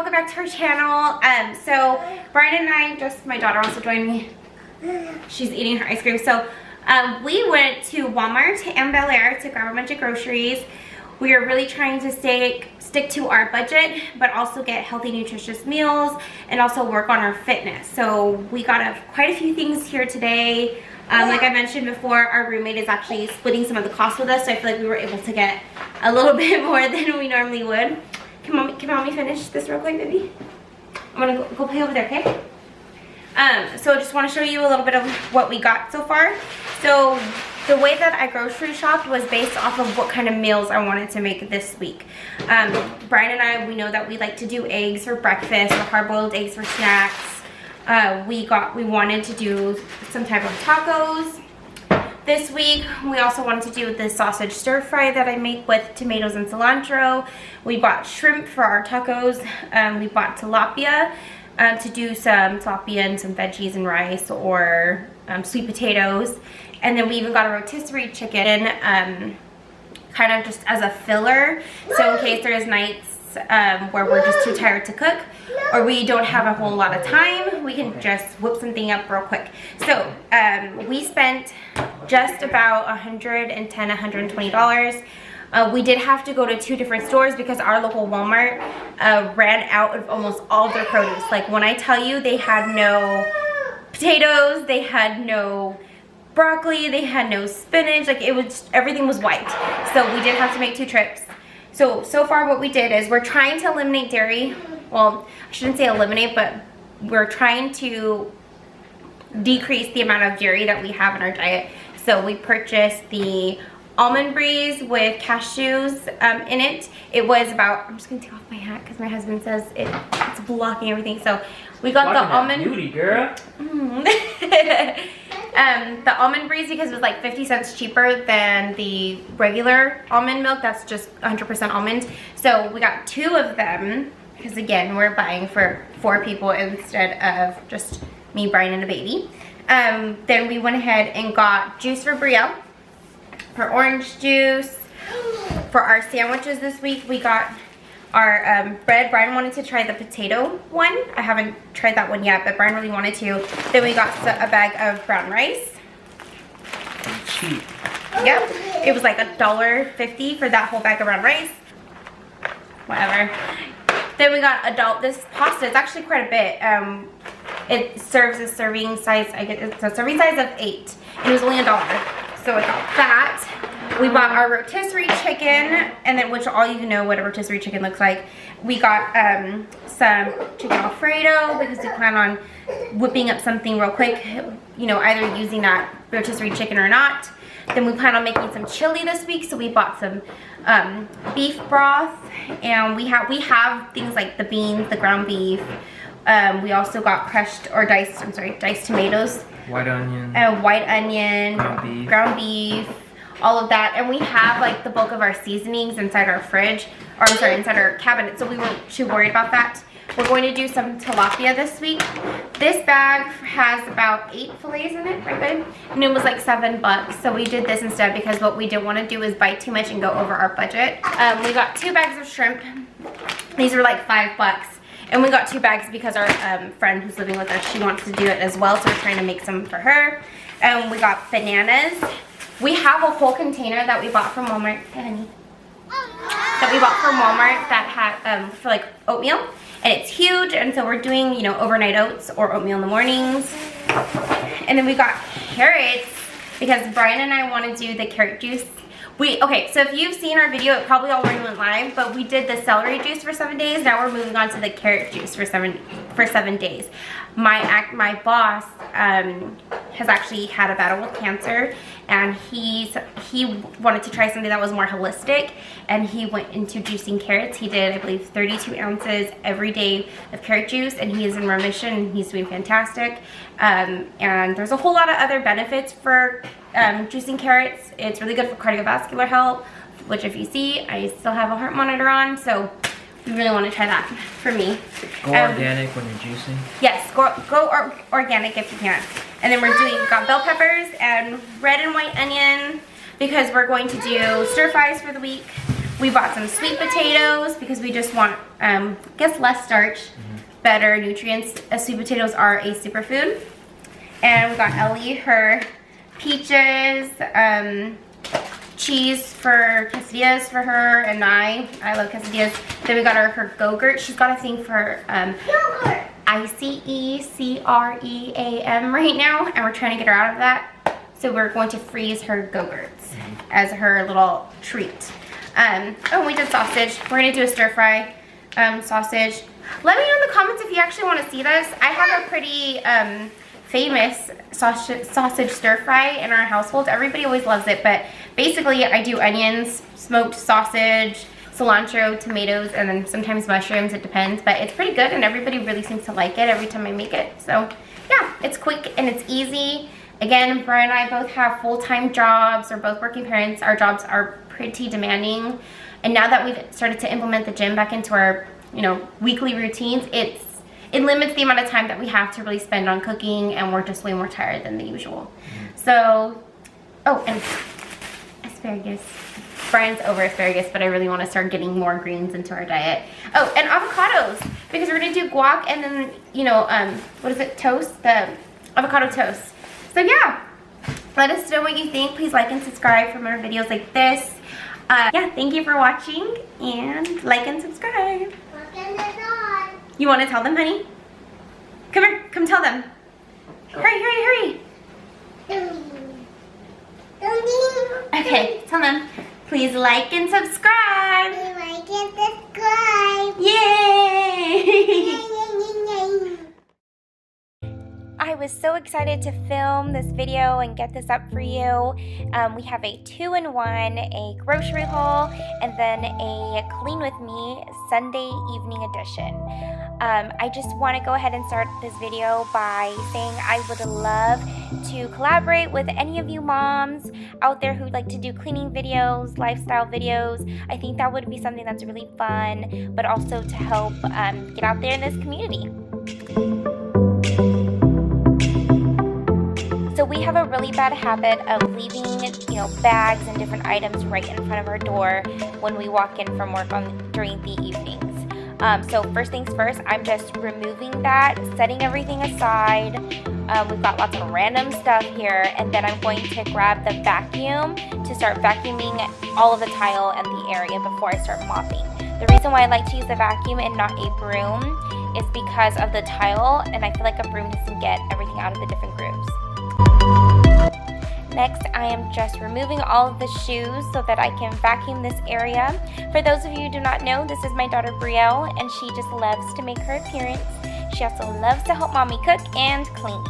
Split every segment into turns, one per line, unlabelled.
welcome back to our channel. So Brian and I, just my daughter also joined me. She's eating her ice cream. So we went to Walmart and Bel Air to grab a bunch of groceries. We are really trying to stick to our budget, but also get healthy, nutritious meals and also work on our fitness. So we got quite a few things here today. Like I mentioned before, our roommate is actually splitting some of the costs with us, so I feel like we were able to get a little bit more than we normally would. Can mommy finish this real quick, baby? I'm gonna go play over there, okay? So I just want to show you a little bit of what we got so far. So the way that I grocery shopped was based off of what kind of meals I wanted to make this week. Brian and I, we know that we like to do eggs for breakfast or hard-boiled eggs for snacks. We wanted to do some type of tacos this week. We also wanted to do the sausage stir fry that I make with tomatoes and cilantro. We bought shrimp for our tacos. We bought tilapia to do some tilapia and some veggies and rice or sweet potatoes. And then we even got a rotisserie chicken kind of just as a filler. So in case there's nights where we're just too tired to cook or we don't have a whole lot of time, we can just whip something up real quick. So we spent just about $110, $120. We did have to go to 2 different stores because our local Walmart ran out of almost all of their produce. Like when I tell you, they had no potatoes, they had no broccoli, they had no spinach, like it was, everything was wiped. So we did have to make 2 trips. So far what we did is we're trying to eliminate dairy. Well, I shouldn't say eliminate, but we're trying to decrease the amount of dairy that we have in our diet. So we purchased the almond breeze with cashews in it. It was about, I'm just gonna take off my hat because my husband says it's blocking everything. So we got the almond
beauty, girl.
The almond breeze because it was like 50 cents cheaper than the regular almond milk. That's just 100% almond. So we got 2 of them because again, we're buying for 4 people instead of just me, Brian, and a baby. Then we went ahead and got juice for Brielle, for orange juice. For our sandwiches this week, we got our bread. Brian wanted to try the potato one. I haven't tried that one yet, but Brian really wanted to. Then we got a bag of brown rice.
Cheap.
Yep, it was like $1.50 for that whole bag of brown rice. Whatever. Then we got this pasta. It's actually quite a bit. It serves a serving size. It's a serving size of 8. And it was only $1. So I got that. We bought our rotisserie chicken, and then which all you know what a rotisserie chicken looks like. We got some chicken Alfredo because we plan on whipping up something real quick, you know, either using that rotisserie chicken or not. Then we plan on making some chili this week, so we bought some beef broth, and we have things like the beans, the ground beef. We also got crushed or diced tomatoes, white onion, ground beef, all of that. And we have like the bulk of our seasonings inside our fridge, or I'm sorry, inside our cabinet, so we weren't too worried about that. We're going to do some tilapia this week. This bag has about 8 fillets in it, right babe? And it was like $7, so we did this instead because what we didn't want to do is buy too much and go over our budget. We got 2 bags of shrimp. These were like $5. And we got 2 bags because our friend who's living with us, she wants to do it as well, so we're trying to make some for her. We got bananas. We have a whole container that we bought from Walmart. Hey, honey. That we bought from Walmart that had for like oatmeal, and it's huge. And so we're doing, you know, overnight oats or oatmeal in the mornings. And then we got carrots because Brian and I want to do the carrot juice. Okay, so if you've seen our video, it probably already went live, but we did the celery juice for 7 days. Now we're moving on to the carrot juice for 7 days. My boss has actually had a battle with cancer, and he wanted to try something that was more holistic, and he went into juicing carrots. He did, I believe, 32 ounces every day of carrot juice, and he is in remission, and he's doing fantastic. And there's a whole lot of other benefits for juicing carrots. It's really good for cardiovascular health, which if you see, I still have a heart monitor on, so we really want to try that for me.
Go organic when you're juicing? Yes,
go organic if you can. And then got bell peppers and red and white onion because we're going to do stir fries for the week. We bought some sweet potatoes because we just want, I guess, less starch, better nutrients. Sweet potatoes are a superfood. And we got Ellie her peaches, cheese for quesadillas for her, and I love quesadillas. Then we got her Go-Gurt. She's got a thing for yogurt. ICECREAM right now, and we're trying to get her out of that. So we're going to freeze her Go-Gurts as her little treat. Oh, we did sausage. We're gonna do a stir fry sausage. Let me know in the comments if you actually want to see this. I have a pretty famous sausage stir fry in our household. Everybody always loves it, but basically I do onions, smoked sausage, cilantro, tomatoes, and then sometimes mushrooms. It depends, but it's pretty good and everybody really seems to like it every time I make it. So yeah, it's quick and it's easy. Again, Brian and I both have full-time jobs. We're both working parents. Our jobs are pretty demanding, and now that we've started to implement the gym back into our, you know, weekly routines, it limits the amount of time that we have to really spend on cooking, and we're just way more tired than the usual. So, oh, and asparagus. Brian's over asparagus, but I really want to start getting more greens into our diet. Oh, and avocados, because we're gonna do guac and then, you know, what is it, toast? The avocado toast. So yeah, let us know what you think. Please like and subscribe for more videos like this. Yeah, thank you for watching, and like and subscribe. You want to tell them, honey? Come here, come tell them. Hurry, hurry, hurry. Okay, tell them. Please like and subscribe.
Like and subscribe.
Yay! I was so excited to film this video and get this up for you. We have a 2-in-1, a grocery haul, and then a Clean With Me Sunday evening edition. I just want to go ahead and start this video by saying I would love to collaborate with any of you moms out there who like to do cleaning videos, lifestyle videos. I think that would be something that's really fun, but also to help get out there in this community. So we have a really bad habit of leaving, you know, bags and different items right in front of our door when we walk in from work during the evenings. So first things first, I'm just removing that, setting everything aside. We've got lots of random stuff here, and then I'm going to grab the vacuum to start vacuuming all of the tile and the area before I start mopping. The reason why I like to use a vacuum and not a broom is because of the tile, and I feel like a broom doesn't get everything out of the different grooves. Next, I am just removing all of the shoes so that I can vacuum this area. For those of you who do not know, this is my daughter Brielle, and she just loves to make her appearance. She also loves to help mommy cook and clean.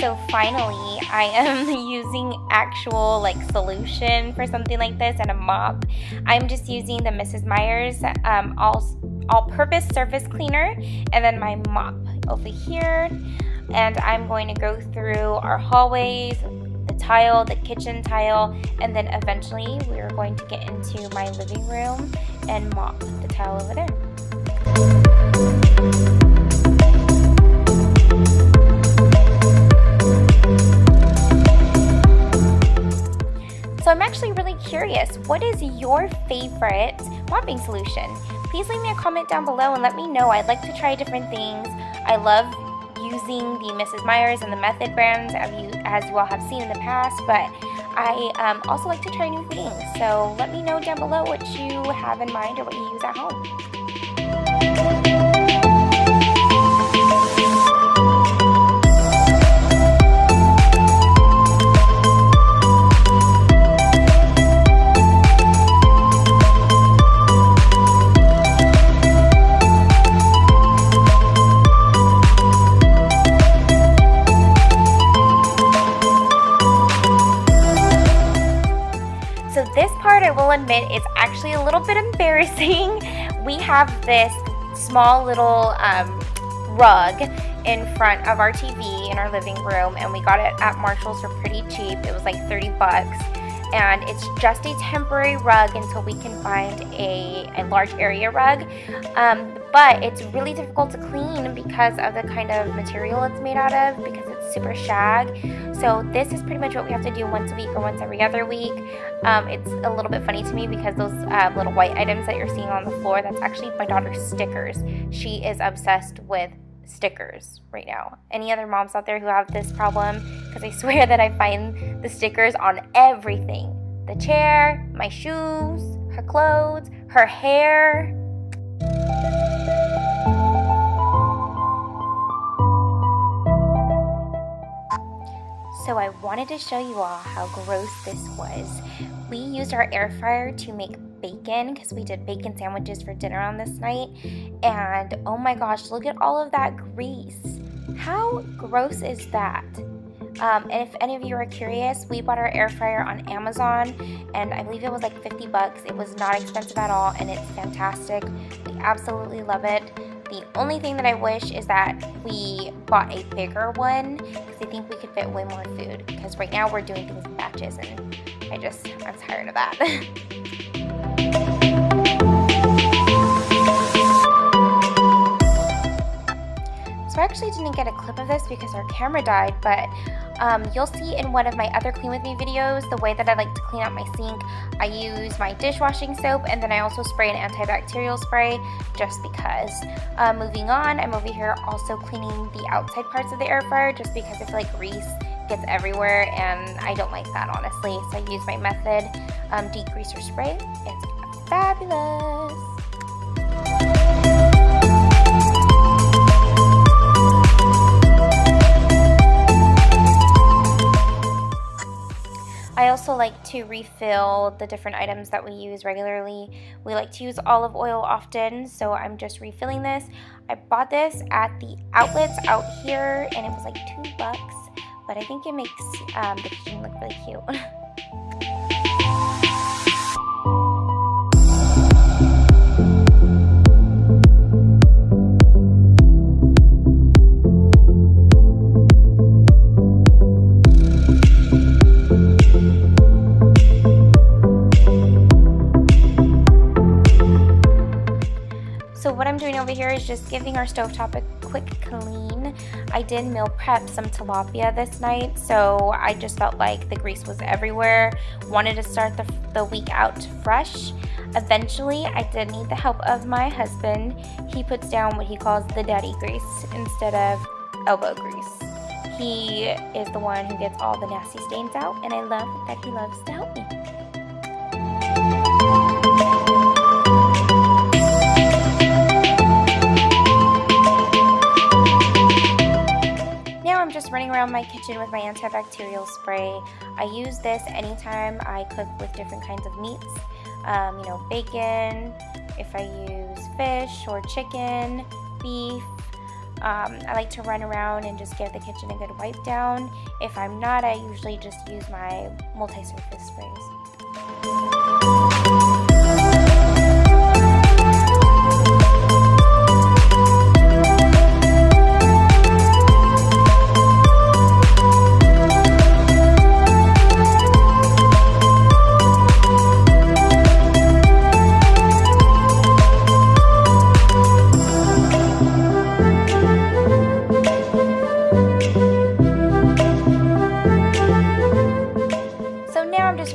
So finally, I am using actual solution for something like this and a mop. I'm just using the Mrs. Meyer's all-purpose surface cleaner and then my mop over here. And I'm going to go through our hallways, the tile, the kitchen tile, and then eventually we are going to get into my living room and mop the tile over there. So I'm actually really curious, what is your favorite mopping solution? Please leave me a comment down below and let me know. I'd like to try different things. I love using the Mrs. Meyer's and the Method brands, as you all have seen in the past, but I also like to try new things. So let me know down below what you have in mind or what you use at home. So this part, I will admit, is actually a little bit embarrassing. We have this small little rug in front of our TV in our living room, and we got it at Marshall's for pretty cheap. It was like 30 bucks. And it's just a temporary rug until we can find a large area rug. But it's really difficult to clean because of the kind of material it's made out of, because it's super shag. So this is pretty much what we have to do once a week or once every other week. It's a little bit funny to me because those little white items that you're seeing on the floor, that's actually my daughter's stickers. She is obsessed with stickers right now. Any other moms out there who have this problem? Because I swear that I find the stickers on everything. The chair, my shoes, her clothes, her hair. So I wanted to show you all how gross this was. We used our air fryer to make bacon because we did bacon sandwiches for dinner on this night, and oh my gosh, look at all of that grease. How gross is that? And if any of you are curious, we bought our air fryer on Amazon, and I believe it was like 50 bucks. It was not expensive at all, and it's fantastic. We absolutely love it. The only thing that I wish is that we bought a bigger one, because I think we could fit way more food, because right now we're doing things in batches, and I'm tired of that. So I actually didn't get a clip of this because our camera died, but you'll see in one of my other Clean With Me videos the way that I like to clean out my sink. I use my dishwashing soap, and then I also spray an antibacterial spray just because. Moving on, I'm over here also cleaning the outside parts of the air fryer just because I feel like grease gets everywhere, and I don't like that, honestly. So I use my Method degreaser spray. It's fabulous. I also like to refill the different items that we use regularly. We like to use olive oil often, so I'm just refilling this. I bought this at the outlets out here, and it was like $2, but I think it makes the kitchen look really cute. So what I'm doing over here is just giving our stovetop a quick clean. I did meal prep some tilapia this night, so I just felt like the grease was everywhere. Wanted to start the week out fresh. Eventually, I did need the help of my husband. He puts down what he calls the daddy grease instead of elbow grease. He is the one who gets all the nasty stains out, and I love that he loves to help me. I'm just running around my kitchen with my antibacterial spray. I use this anytime I cook with different kinds of meats. Bacon, if I use fish or chicken, beef. I like to run around and just give the kitchen a good wipe down. If I'm not, I usually just use my multi-surface sprays.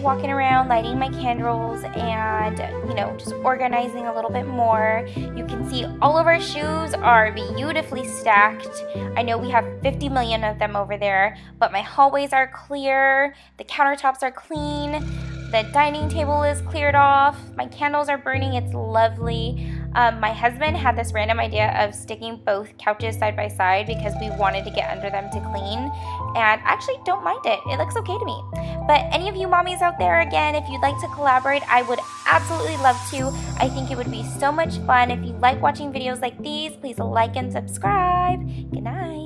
Walking around, lighting my candles, and just organizing a little bit more. You can see all of our shoes are beautifully stacked. I know we have 50 million of them over there, but my hallways are clear, the countertops are clean, the dining table is cleared off, my candles are burning. It's lovely. My husband had this random idea of sticking both couches side by side because we wanted to get under them to clean, and I actually don't mind it. It looks okay to me. But any of you mommies out there, again, if you'd like to collaborate, I would absolutely love to. I think it would be so much fun. If you like watching videos like these, please like and subscribe. Good night.